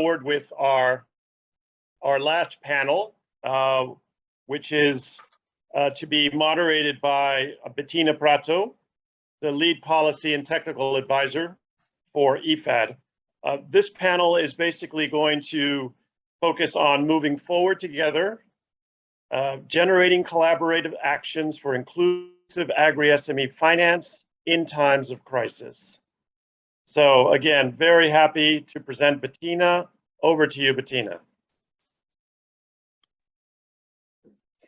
forward with our last panel, which is to be moderated by Bettina Prato, the lead policy and technical advisor for IFAD. This panel is basically going to focus on moving forward together, generating collaborative actions for inclusive agri-SME finance in times of crisis. So again, very happy to present Bettina. Over to you, Bettina.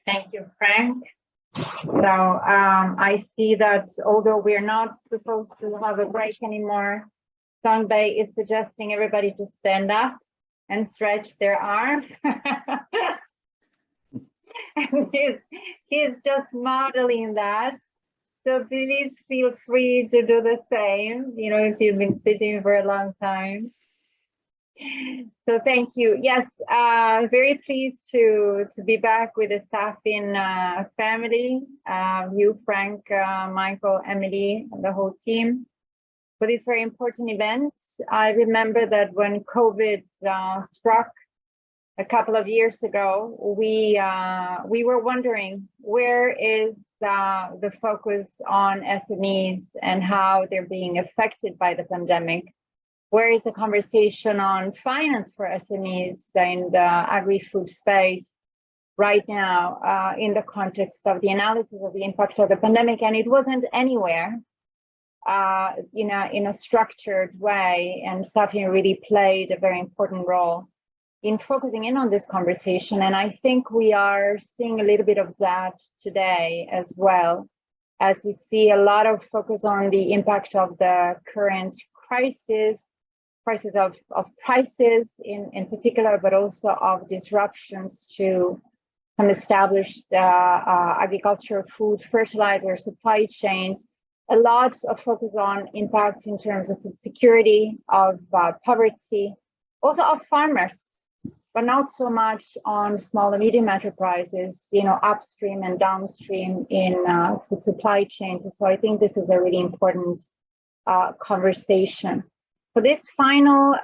Thank you, Frank. So I see that although we're not supposed to have a break anymore, Songbae is suggesting everybody to stand up and stretch their arms. And he's just modeling that. So please feel free to do the same, you know, if you've been sitting for a long time. So thank you. Yes, very pleased to be back with the Safin family, you, Frank, Michael, Emily, and the whole team for this very important event. I remember that when COVID struck a couple of years ago, we were wondering where is the focus on SMEs and how they're being affected by the pandemic. Where is the conversation on finance for SMEs in the agri-food space right now in the context of the analysis of the impact of the pandemic? And it wasn't anywhere in a structured way, and Safin really played a very important role in focusing in on this conversation. And I think we are seeing a little bit of that today as well, as we see a lot of focus on the impact of the current crisis of prices in particular, but also of disruptions to some established agriculture, food, fertilizer supply chains. A lot of focus on impact in terms of food security, of poverty, also of farmers, but not so much on small and medium enterprises, you know, upstream and downstream in food supply chains. So I think this is a really important conversation. For this final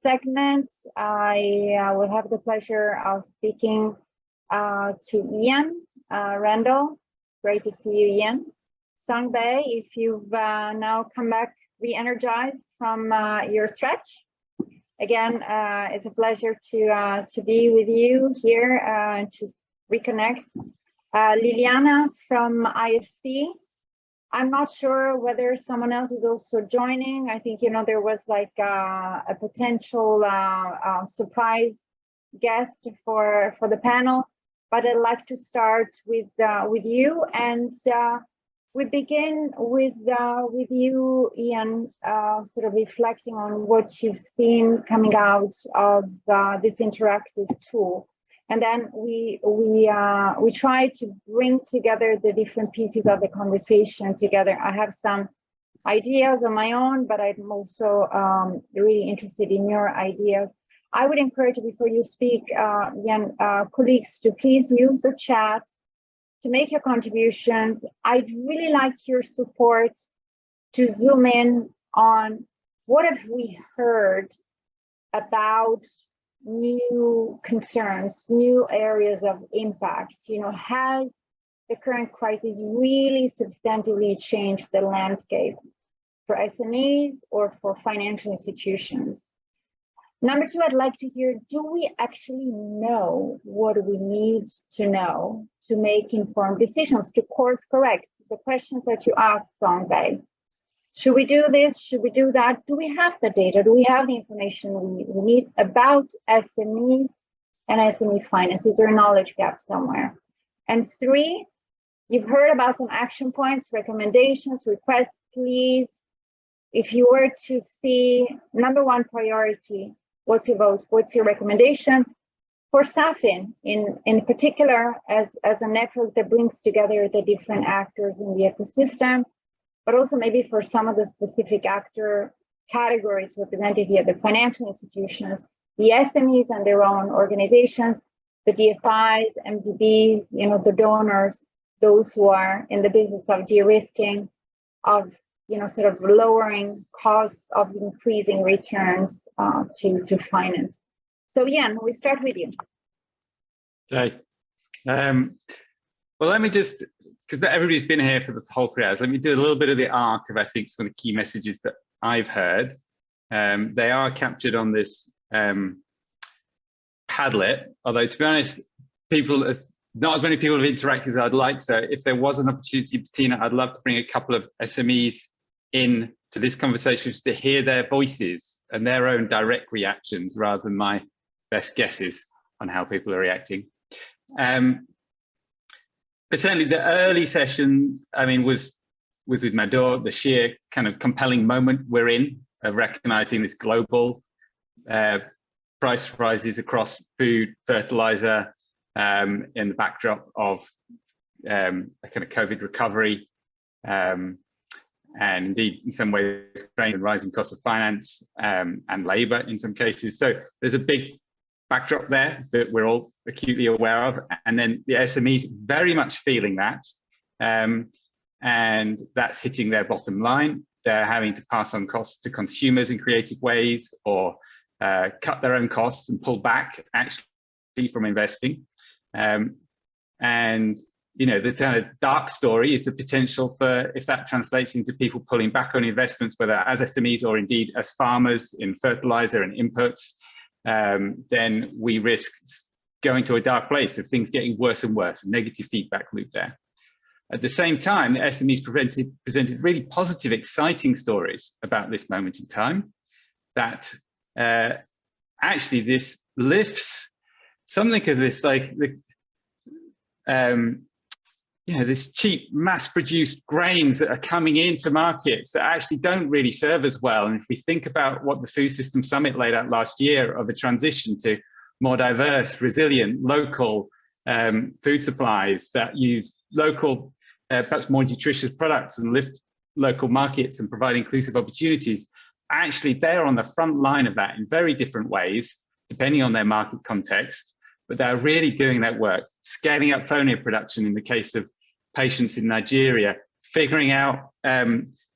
segment, I will have the pleasure of speaking to Ian Randall. Great to see you, Ian. Songbae, if you've now come back re-energized from your stretch. Again, it's a pleasure to be with you here and to reconnect. Liliana from IFC. I'm not sure whether someone else is also joining. I think, you know, there was like a potential surprise guest for the panel, but I'd like to start with you, and we begin with you, Ian, sort of reflecting on what you've seen coming out of this interactive tool. And then we try to bring together the different pieces of the conversation together. I have some ideas of my own, but I'm also really interested in your ideas. I would encourage, before you speak, Ian, colleagues to please use the chat to make your contributions. I'd really like your support to zoom in on what have we heard about new concerns, new areas of impact. You know, has the current crisis really substantively changed the landscape for SMEs or for financial institutions? Number two, I'd like to hear, do we actually know what we need to know to make informed decisions, to course correct the questions that you asked, Songbae? Should we do this? Should we do that? Do we have the data? Do we have the information we need about SMEs and SME finance? Is there a knowledge gap somewhere? And three, you've heard about some action points, recommendations, requests. Please, if you were to see number one priority, what's your vote? What's your recommendation for Safin in particular as a network that brings together the different actors in the ecosystem, but also maybe for some of the specific actor categories represented here, the financial institutions, the SMEs and their own organizations, the DFIs, MDBs, you know, the donors, those who are in the business of de-risking, of, you know, sort of lowering costs, of increasing returns to finance. So Ian, we start with you. Okay. Well, let me just, because everybody's been here for the whole 3 hours, let me do a little bit of the arc of, I think, some of the key messages that I've heard. They are captured on this Padlet, although to be honest, not as many people have interacted as I'd like. So if there was an opportunity, Bettina, I'd love to bring a couple of SMEs in to this conversation just to hear their voices and their own direct reactions rather than my best guesses on how people are reacting. But certainly the early session, I mean, was with Mador, the sheer kind of compelling moment we're in of recognizing this global price rises across food, fertilizer, in the backdrop of a kind of COVID recovery, and indeed in some ways and rising cost of finance and labor in some cases. So there's a big backdrop there that we're all acutely aware of, and then the SMEs very much feeling that, and that's hitting their bottom line. They're having to pass on costs to consumers in creative ways, or cut their own costs and pull back actually from investing. And you know, the kind of dark story is the potential for, if that translates into people pulling back on investments, whether as SMEs or indeed as farmers in fertilizer and inputs, then we risk going to a dark place of things getting worse and worse, a negative feedback loop there. At the same time, the SMEs presented really positive, exciting stories about this moment in time, that actually this lifts something of this, like you know, this cheap mass-produced grains that are coming into markets that actually don't really serve as well. And if we think about what the Food System Summit laid out last year of the transition to more diverse, resilient, local food supplies that use local, perhaps more nutritious products and lift local markets and provide inclusive opportunities, actually they're on the front line of that in very different ways, depending on their market context, but they're really doing that work, scaling up fonio production in the case of patients in Nigeria, figuring out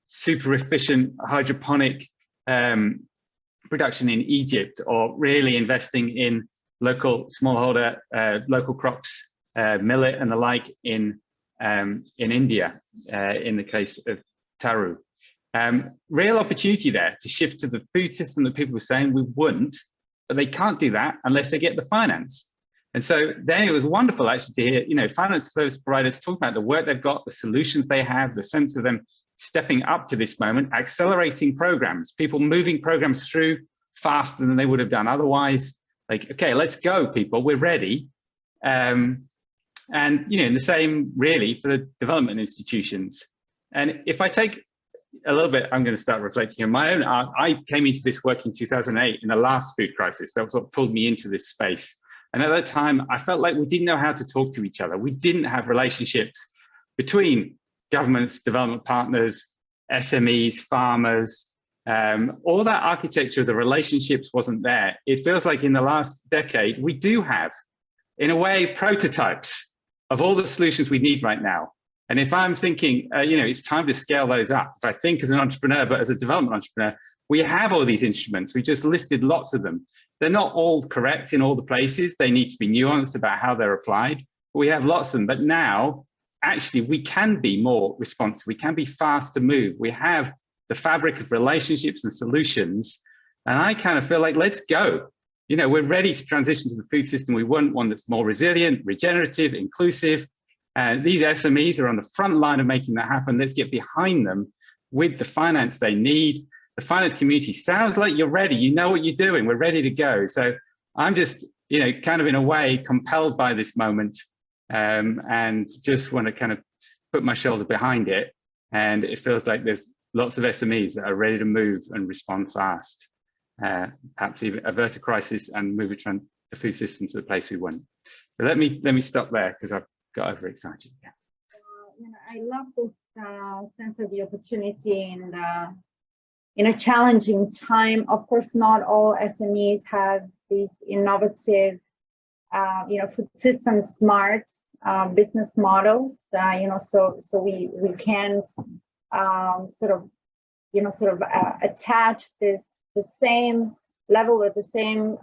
super efficient hydroponic production in Egypt, or really investing in local smallholder, local crops, millet and the like in India, in the case of Taru. Real opportunity there to shift to the food system that people were saying we wouldn't, but they can't do that unless they get the finance. And so then it was wonderful actually to hear, you know, finance service providers talk about the work they've got, the solutions they have, the sense of them stepping up to this moment, accelerating programs, people moving programs through faster than they would have done otherwise. Like, okay, let's go, people, we're ready. And, you know, in the same really for the development institutions. And if I take a little bit, I'm going to start reflecting on my own art. I came into this work in 2008 in the last food crisis. That was what pulled me into this space. And at that time, I felt like we didn't know how to talk to each other. We didn't have relationships between governments, development partners, SMEs, farmers. All that architecture of the relationships wasn't there. It feels like in the last decade, we do have, in a way, prototypes of all the solutions we need right now. And if I'm thinking, you know, it's time to scale those up. If I think as an entrepreneur, but as a development entrepreneur, we have all these instruments. We just listed lots of them. They're not all correct in all the places. They need to be nuanced about how they're applied. We have lots of them, but now actually we can be more responsive. We can be fast to move. We have the fabric of relationships and solutions. And I kind of feel like, let's go. You know, we're ready to transition to the food system. We want one that's more resilient, regenerative, inclusive. And these SMEs are on the front line of making that happen. Let's get behind them with the finance they need. The finance community sounds like you're ready. You know what you're doing. We're ready to go. So I'm just, you know, kind of in a way compelled by this moment, and just want to kind of put my shoulder behind it. And it feels like there's lots of SMEs that are ready to move and respond fast, perhaps even avert a crisis and move the food system to the place we want. So let me stop there because I've got overexcited. Yeah. You know, I love this sense of the opportunity and in a challenging time. Of course, not all SMEs have these innovative, you know, food system smart business models. You know, so we can't sort of attach the same level with the same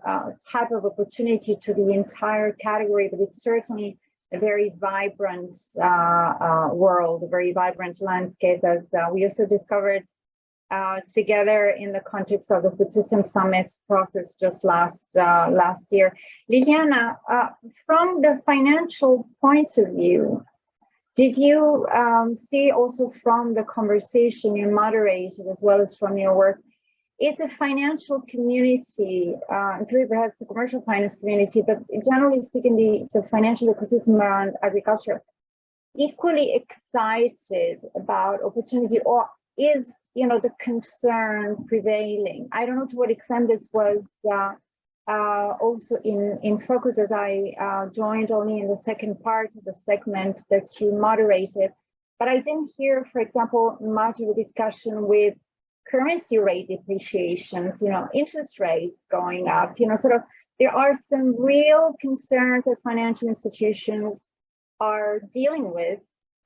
type of opportunity to the entire category, but it's certainly a very vibrant world, a very vibrant landscape, as we also discovered together in the context of the Food System Summit process just last year. Liliana, from the financial point of view, did you see also from the conversation you moderated as well as from your work, is a financial community, including perhaps the commercial finance community, but generally speaking, the financial ecosystem around agriculture, equally excited about opportunity, or is the concern prevailing? I don't know to what extent this was also in focus, as I joined only in the second part of the segment that you moderated, but I didn't hear, for example, much of a discussion with currency rate depreciations, interest rates going up, sort of, there are some real concerns that financial institutions are dealing with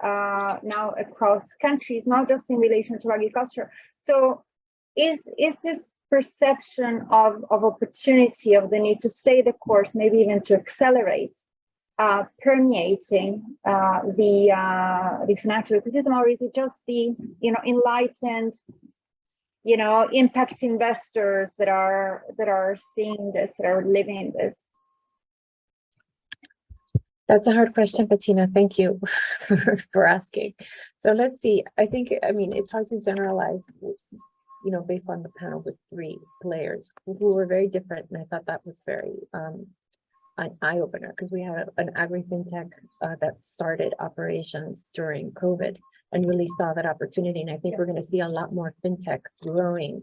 now across countries, not just in relation to agriculture. So is this perception of opportunity, of the need to stay the course, maybe even to accelerate, permeating the financial ecosystem, or is it just the enlightened impact investors that are seeing this, that are living this? That's a hard question, Bettina. Thank you for asking. So let's see. I mean, it's hard to generalize, based on the panel with 3 players who were very different. And I thought that was very an eye-opener, because we had an agri-fintech that started operations during COVID and really saw that opportunity. And I think we're going to see a lot more fintech growing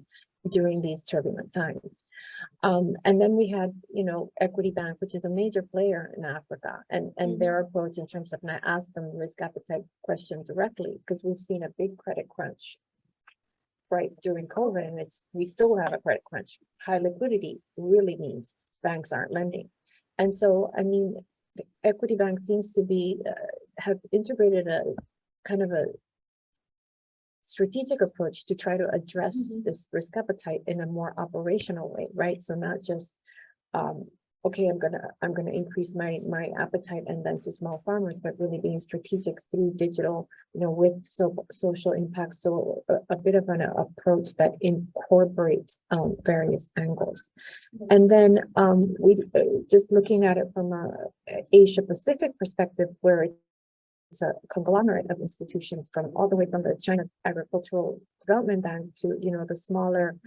during these turbulent times. And then we had, Equity Bank, which is a major player in Africa, and their approach in terms of, and I asked them risk appetite question directly, because we've seen a big credit crunch, right, during COVID, and we still have a credit crunch. High liquidity really means banks aren't lending. And so, I mean, the Equity Bank seems to be, have integrated a kind of a strategic approach to try to address this risk appetite in a more operational way, right? So not just, okay, I'm gonna increase my appetite and then to small farmers, but really being strategic through digital, with social impact. So a bit of an approach that incorporates various angles. And then we just looking at it from a Asia Pacific perspective, where it's a conglomerate of institutions from all the way from the China Agricultural Development Bank to the smaller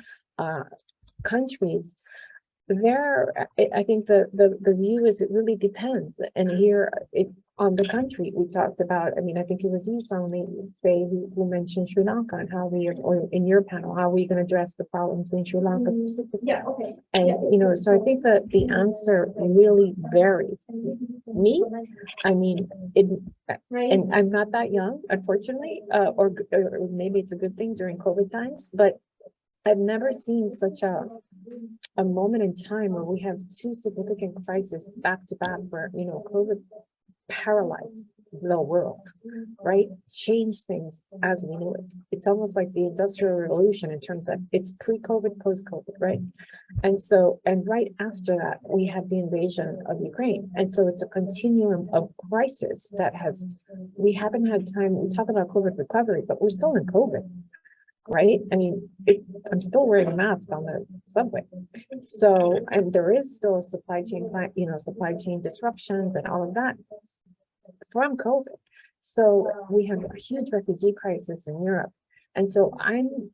countries. I think the view is it really depends. And here on the country, we talked about, I mean, I think it was you, Songbae, who mentioned Sri Lanka and how or in your panel, how are we going to address the problems in Sri Lanka specifically? Yeah, okay. And, so I think that the answer really varies. Me, I mean, and I'm not that young, unfortunately, or maybe it's a good thing during COVID times, but I've never seen such a moment in time where we have 2 significant crises back to back, where COVID paralyzed the world, right? Changed things as we knew it. It's almost like the Industrial Revolution in terms of it's pre-COVID, post-COVID, right? And right after that, we had the invasion of Ukraine. And so it's a continuum of crisis that we haven't had time. We talk about COVID recovery, but we're still in COVID. Right? I mean, I'm still wearing a mask on the subway. So, and there is still supply chain disruptions and all of that from COVID. So we have a huge refugee crisis in Europe. And so I'm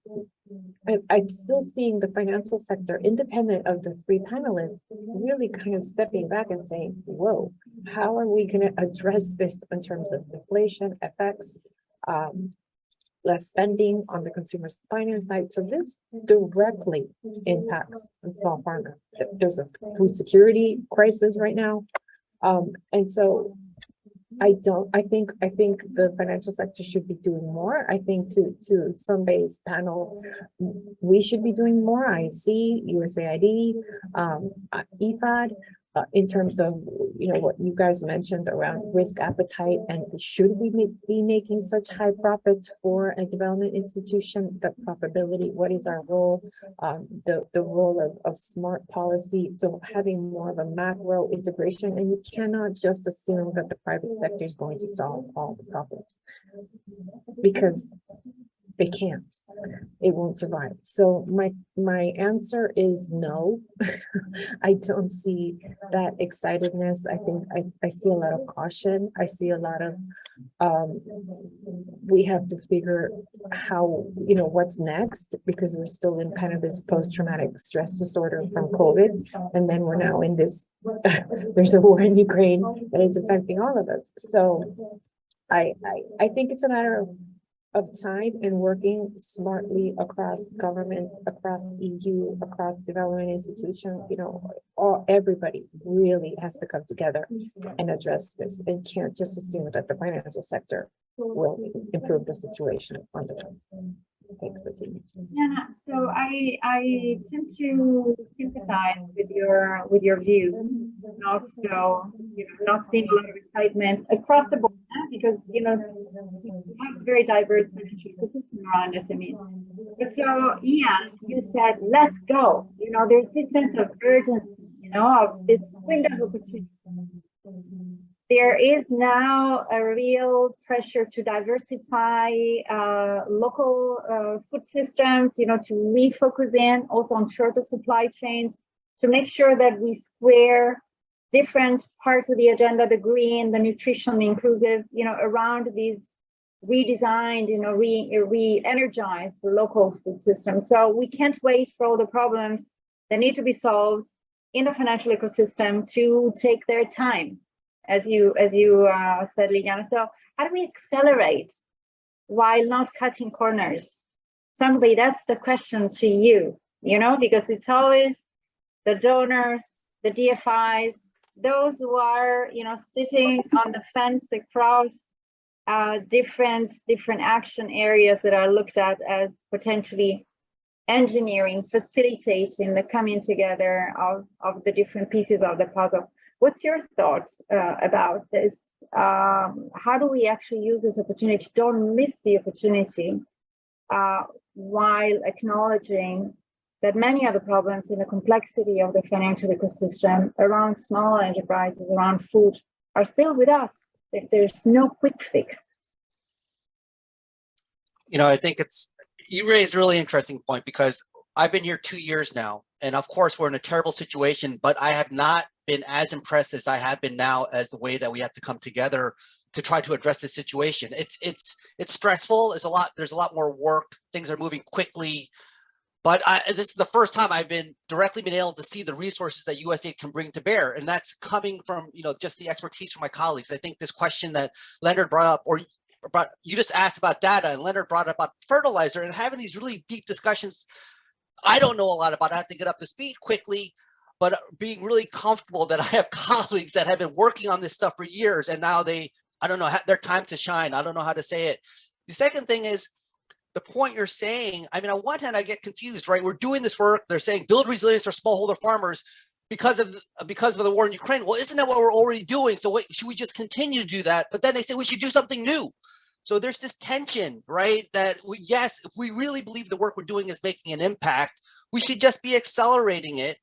still seeing the financial sector, independent of the 3 panelists, really kind of stepping back and saying, whoa, how are we going to address this in terms of inflation, FX, less spending on the consumer finance side? So this directly impacts the small farmer. There's a food security crisis right now. And so I think the financial sector should be doing more. I think to Songbae's panel, we should be doing more. IFC, USAID, IFAD, in terms of, what you guys mentioned around risk appetite, and should we be making such high profits for a development institution? The profitability, what is our role? The role of smart policy. So having more of a macro integration, and you cannot just assume that the private sector is going to solve all the problems, because they can't. It won't survive. So my answer is no. I don't see that excitedness. I think I see a lot of caution. I see a lot of we have to figure how, what's next, because we're still in kind of this post-traumatic stress disorder from COVID, and then we're now in this there's a war in Ukraine that is affecting all of us. So I think it's a matter of time and working smartly across government, across EU, across development institutions. Everybody really has to come together and address this, and can't just assume that the financial sector will improve the situation on the own. Thanks, Bettina. Yeah, so I tend to sympathize with your view. Not so, not seeing a lot of excitement across the board, because we have a very diverse financial ecosystem around SMEs. But so, Ian, you said, let's go. There's this sense of urgency, of this window of opportunity. There is now a real pressure to diversify local food systems, to refocus in also on shorter supply chains, to make sure that we square different parts of the agenda, the green, the nutrition, the inclusive, around these redesigned, re-energized local food systems. So we can't wait for all the problems that need to be solved in the financial ecosystem to take their time, as you said, Liliana. So how do we accelerate while not cutting corners? Songbae, that's the question to you, because it's always the donors, the DFIs, those who are, sitting on the fence across different action areas that are looked at as potentially engineering, facilitating the coming together of the different pieces of the puzzle. What's your thoughts about this? How do we actually use this opportunity? Don't miss the opportunity while acknowledging that many of the problems in the complexity of the financial ecosystem around small enterprises, around food, are still with us. If there's no quick fix. I think you raised a really interesting point, because I've been here 2 years now, and of course we're in a terrible situation, but I have not been as impressed as I have been now as the way that we have to come together to try to address this situation. It's stressful. There's a lot more work. Things are moving quickly. But this is the first time I've been able to see the resources that USAID can bring to bear. And that's coming from, just the expertise from my colleagues. I think this question that Leonard brought up, or you just asked about data, and Leonard brought up about fertilizer, and having these really deep discussions. I don't know a lot about it. I have to get up to speed quickly, but being really comfortable that I have colleagues that have been working on this stuff for years, and now their time to shine. I don't know how to say it. The second thing is, the point you're saying, on one hand, I get confused, right? We're doing this work. They're saying build resilience for smallholder farmers because of the war in Ukraine. Well, isn't that what we're already doing? So should we just continue to do that? But then they say we should do something new. So there's this tension, right? That yes, if we really believe the work we're doing is making an impact, we should just be accelerating it.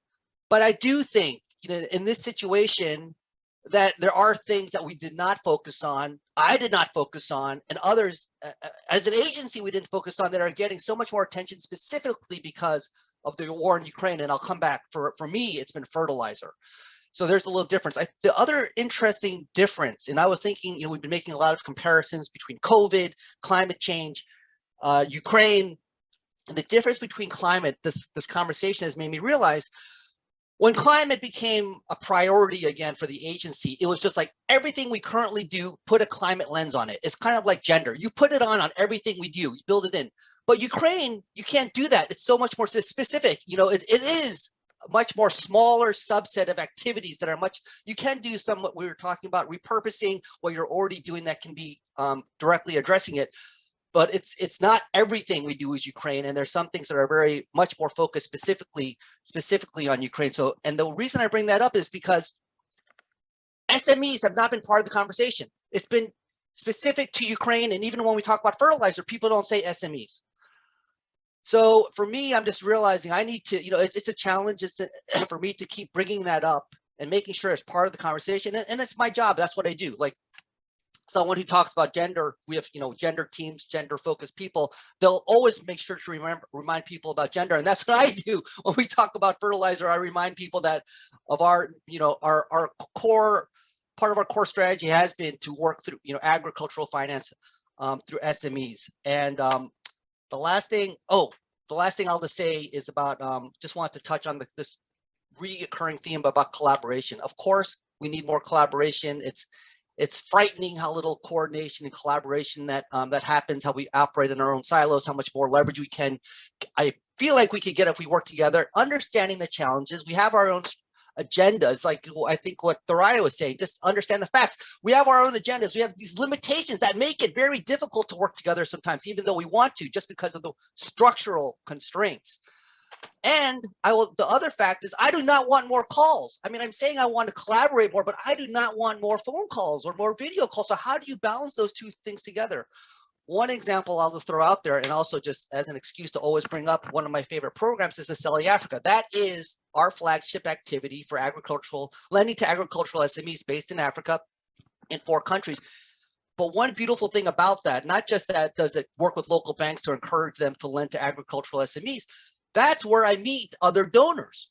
But I do think, in this situation, that there are things that we did not focus on, I did not focus on, and others, as an agency, we didn't focus on, that are getting so much more attention specifically because of the war in Ukraine. And I'll come back. For me, it's been fertilizer. So there's a little difference. The other interesting difference, and I was thinking, we've been making a lot of comparisons between COVID, climate change, Ukraine. And the difference between climate, this conversation has made me realize, when climate became a priority again for the agency, it was just like everything we currently do, put a climate lens on it. It's kind of like gender. You put it on everything we do, you build it in. But Ukraine, you can't do that. It's so much more specific. It is a much more smaller subset of activities that are you can do some, what we were talking about, repurposing what you're already doing that can be directly addressing it. but it's not everything we do is Ukraine, and there's some things that are very much more focused specifically on Ukraine. So, and the reason I bring that up is because SMEs have not been part of the conversation. It's been specific to Ukraine, and even when we talk about fertilizer, people don't say SMEs. So for me, I'm just realizing I need to, it's a challenge for me to keep bringing that up and making sure it's part of the conversation, and it's my job. That's what I do. Like, someone who talks about gender, we have, gender teams, gender focused people, they'll always make sure to remind people about gender. And that's what I do when we talk about fertilizer. I remind people that of our, our core, part of our core strategy has been to work through, agricultural finance through SMEs. And the last thing I'll just say is about, just want to touch on this reoccurring theme about collaboration. Of course, we need more collaboration. It's frightening how little coordination and collaboration that happens, how we operate in our own silos, how much more leverage I feel like we could get if we work together, understanding the challenges. We have our own agendas, like I think what Thoraya was saying, just understand the facts. We have our own agendas. We have these limitations that make it very difficult to work together sometimes, even though we want to, just because of the structural constraints. And the other fact is, I do not want more calls. I mean, I'm saying I want to collaborate more, but I do not want more phone calls or more video calls. So how do you balance those two things together? One example I'll just throw out there, and also just as an excuse to always bring up one of my favorite programs, is Selling Africa. That is our flagship activity for lending to agricultural SMEs based in Africa in 4 countries. But one beautiful thing about that, not just that does it work with local banks to encourage them to lend to agricultural SMEs, that's where I meet other donors.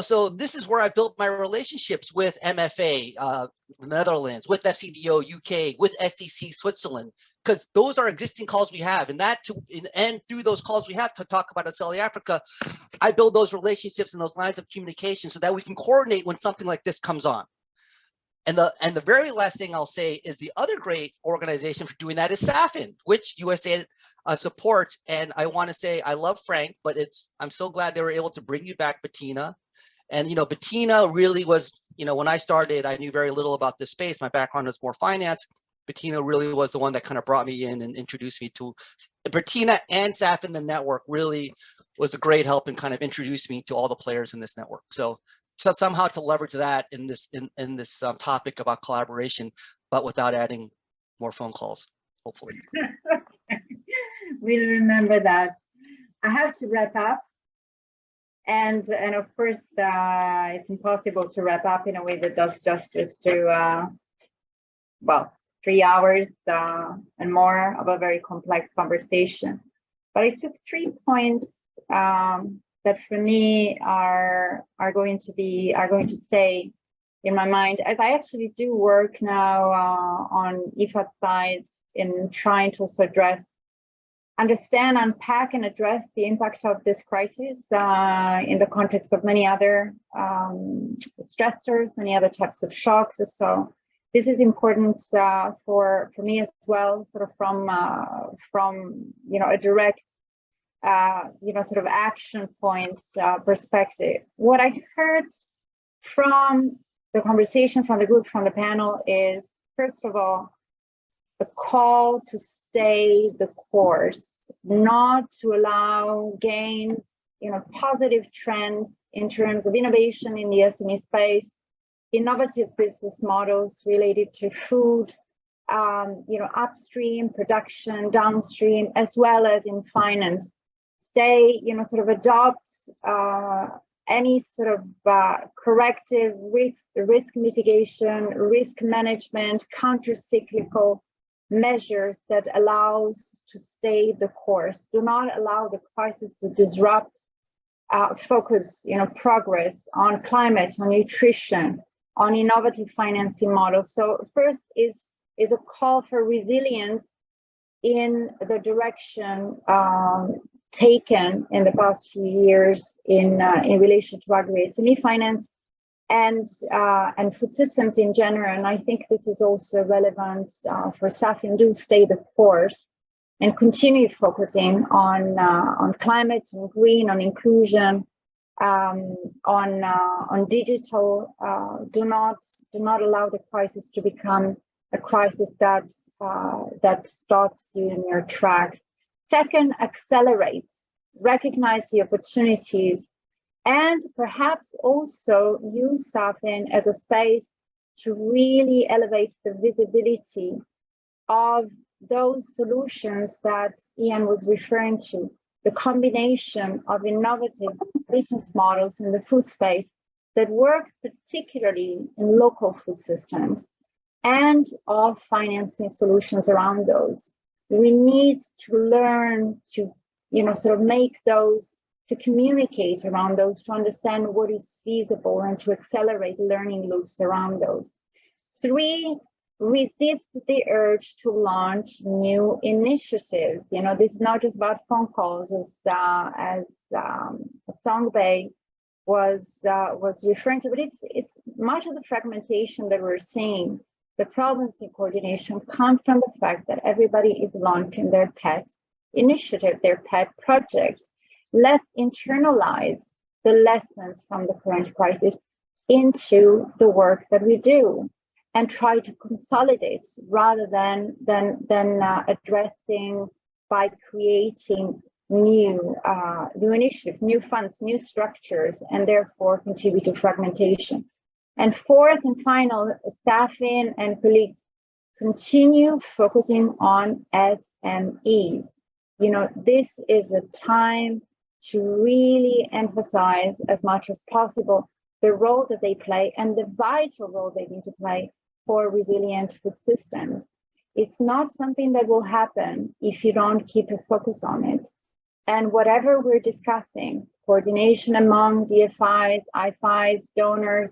So this is where I built my relationships with MFA, Netherlands, with FCDO, UK, with SDC, Switzerland, because those are existing calls we have. And through those calls we have to talk about Selling Africa, I build those relationships and those lines of communication so that we can coordinate when something like this comes on. And the very last thing I'll say is the other great organization for doing that is SAFIN, which USAID supports. And I want to say I love Frank, but I'm so glad they were able to bring you back, Bettina. And Bettina really was, when I started, I knew very little about this space. My background was more finance. Bettina really was the one that kind of brought me in and introduced me to Bettina, and SAFIN, the network, really was a great help and kind of introduced me to all the players in this network. So somehow to leverage that in this topic about collaboration, but without adding more phone calls, hopefully. We'll remember that. I have to wrap up, and of course it's impossible to wrap up in a way that does justice to 3 hours and more of a very complex conversation. But I took 3 points that for me are going to stay in my mind, as I actually do work now on IFAD side in trying to also understand, unpack, and address the impact of this crisis in the context of many other stressors, many other types of shocks. So this is important for me as well, sort of from a direct sort of action points perspective. What I heard from the conversation, from the group, from the panel is, first of all, the call to stay the course, not to allow gains, positive trends in terms of innovation in the SME space, innovative business models related to food, upstream production, downstream, as well as in finance. Stay, sort of adopt any sort of corrective risk mitigation, risk management, counter-cyclical measures that allows to stay the course. Do not allow the crisis to disrupt focus, progress on climate, on nutrition, on innovative financing models. So first is a call for resilience in the direction taken in the past few years in relation to agri-SME finance and food systems in general. And I think this is also relevant for SAFIN. Do stay the course and continue focusing on climate, on green, on inclusion, on digital. Do not allow the crisis to become a crisis that stops you in your tracks. Second, accelerate, recognize the opportunities, and perhaps also use SAFIN as a space to really elevate the visibility of those solutions that Ian was referring to, the combination of innovative business models in the food space that work particularly in local food systems, and of financing solutions around those. We need to learn to, sort of make those, to communicate around those, to understand what is feasible and to accelerate learning loops around those. 3, resist the urge to launch new initiatives. This is not just about phone calls, as Songbae was referring to, but it's much of the fragmentation that we're seeing. The problems in coordination come from the fact that everybody is launching their pet initiative, their pet project. Let's internalize the lessons from the current crisis into the work that we do and try to consolidate rather than addressing by creating new initiatives, new funds, new structures, and therefore contribute to fragmentation. And fourth and final, SAFIN and colleagues continue focusing on SMEs. This is a time to really emphasize as much as possible the role that they play and the vital role they need to play for resilient food systems. It's not something that will happen if you don't keep a focus on it. And whatever we're discussing, coordination among DFIs, IFADs, donors,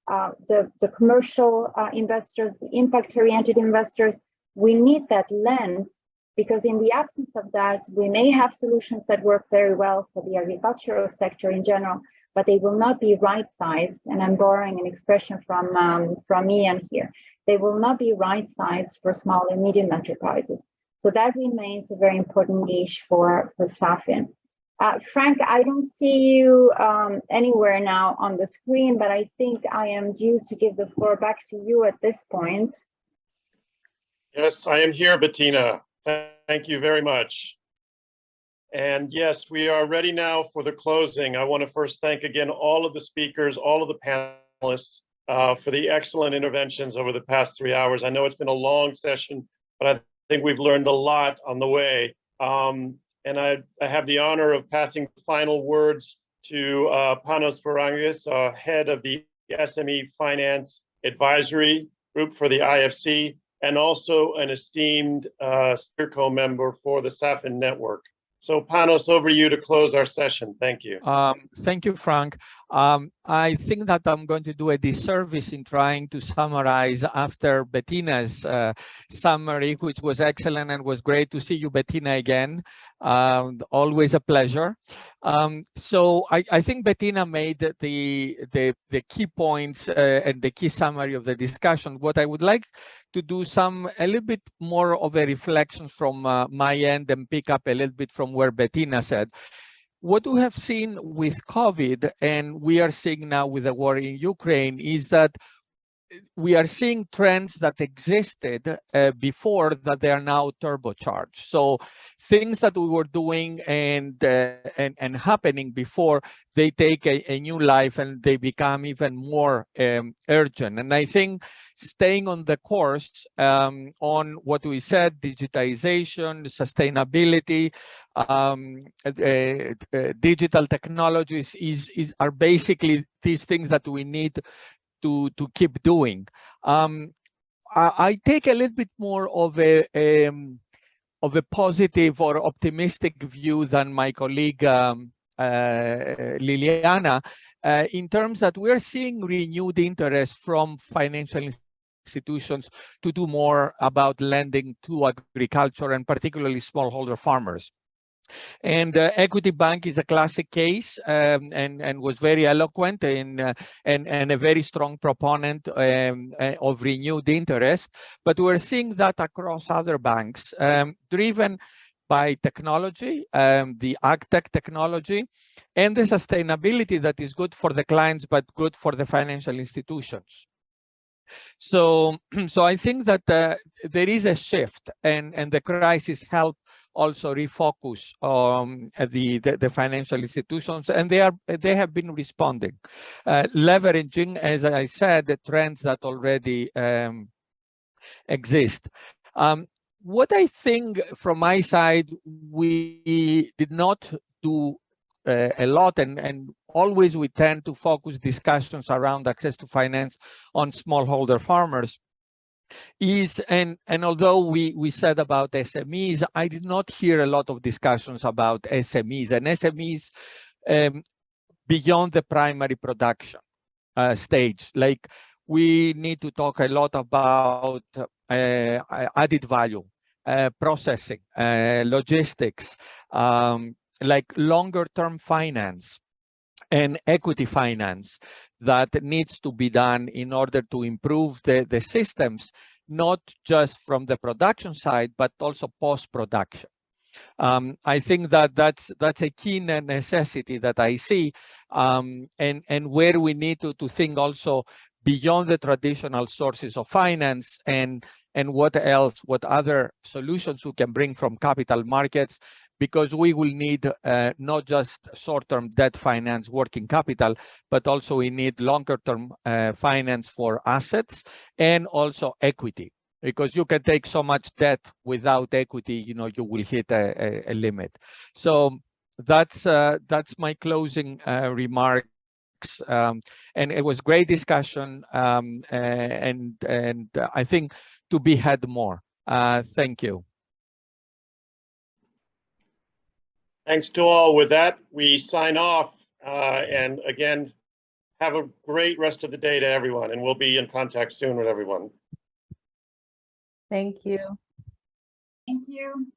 the commercial investors, the impact-oriented investors, we need that lens, because in the absence of that, we may have solutions that work very well for the agricultural sector in general, but they will not be right-sized, and I'm borrowing an expression from Ian here. They will not be right-sized for small and medium enterprises. So that remains a very important niche for SAFIN. Frank, I don't see you anywhere now on the screen, but I think I am due to give the floor back to you at this point. Yes, I am here, Bettina. Thank you very much. And yes, we are ready now for the closing. I want to first thank again all of the speakers, all of the panelists for the excellent interventions over the past 3 hours. I know it's been a long session, but I think we've learned a lot on the way. And I have the honor of passing the final words to Panos Varangis, head of the SME Finance Advisory Group for the IFC, and also an esteemed SteerCo member for the SAFIN network. So Panos, over to you to close our session. Thank you. Thank you, Frank. I think that I'm going to do a disservice in trying to summarize after Bettina's summary, which was excellent and was great to see you, Bettina, again. Always a pleasure. So I think Bettina made the key points and the key summary of the discussion. What I would like to do a little bit more of a reflection from my end and pick up a little bit from where Bettina said. What we have seen with COVID, and we are seeing now with the war in Ukraine, is that we are seeing trends that existed before that they are now turbocharged. So things that we were doing and happening before, they take a new life and they become even more urgent. And I think staying on the course on what we said, digitization, sustainability, digital technologies are basically these things that we need to keep doing. I take a little bit more of a positive or optimistic view than my colleague Liliana, in terms that we're seeing renewed interest from financial institutions to do more about lending to agriculture and particularly smallholder farmers. And Equity Bank is a classic case and was very eloquent and a very strong proponent of renewed interest. But we're seeing that across other banks, driven by technology, the AgTech technology, and the sustainability that is good for the clients, but good for the financial institutions. So, so I think that there is a shift, and the crisis helped also refocus the financial institutions, and they have been responding, leveraging, as I said, the trends that already exist. What I think from my side, we did not do a lot, and always we tend to focus discussions around access to finance on smallholder farmers. And although we said about SMEs, I did not hear a lot of discussions about SMEs and SMEs beyond the primary production stage. Like, we need to talk a lot about added value, processing, logistics, like longer-term finance and equity finance that needs to be done in order to improve the systems, not just from the production side, but also post-production. I think that that's a key necessity that I see, and where we need to think also beyond the traditional sources of finance, and what other solutions we can bring from capital markets, because we will need not just short-term debt finance, working capital, but also we need longer-term finance for assets and also equity. Because you can take so much debt without equity, you will hit a limit. So that's my closing remarks. And it was great discussion, and I think to be had more. Thank you. Thanks to all. With that, we sign off. And again, have a great rest of the day to everyone, and we'll be in contact soon with everyone. Thank you. Thank you.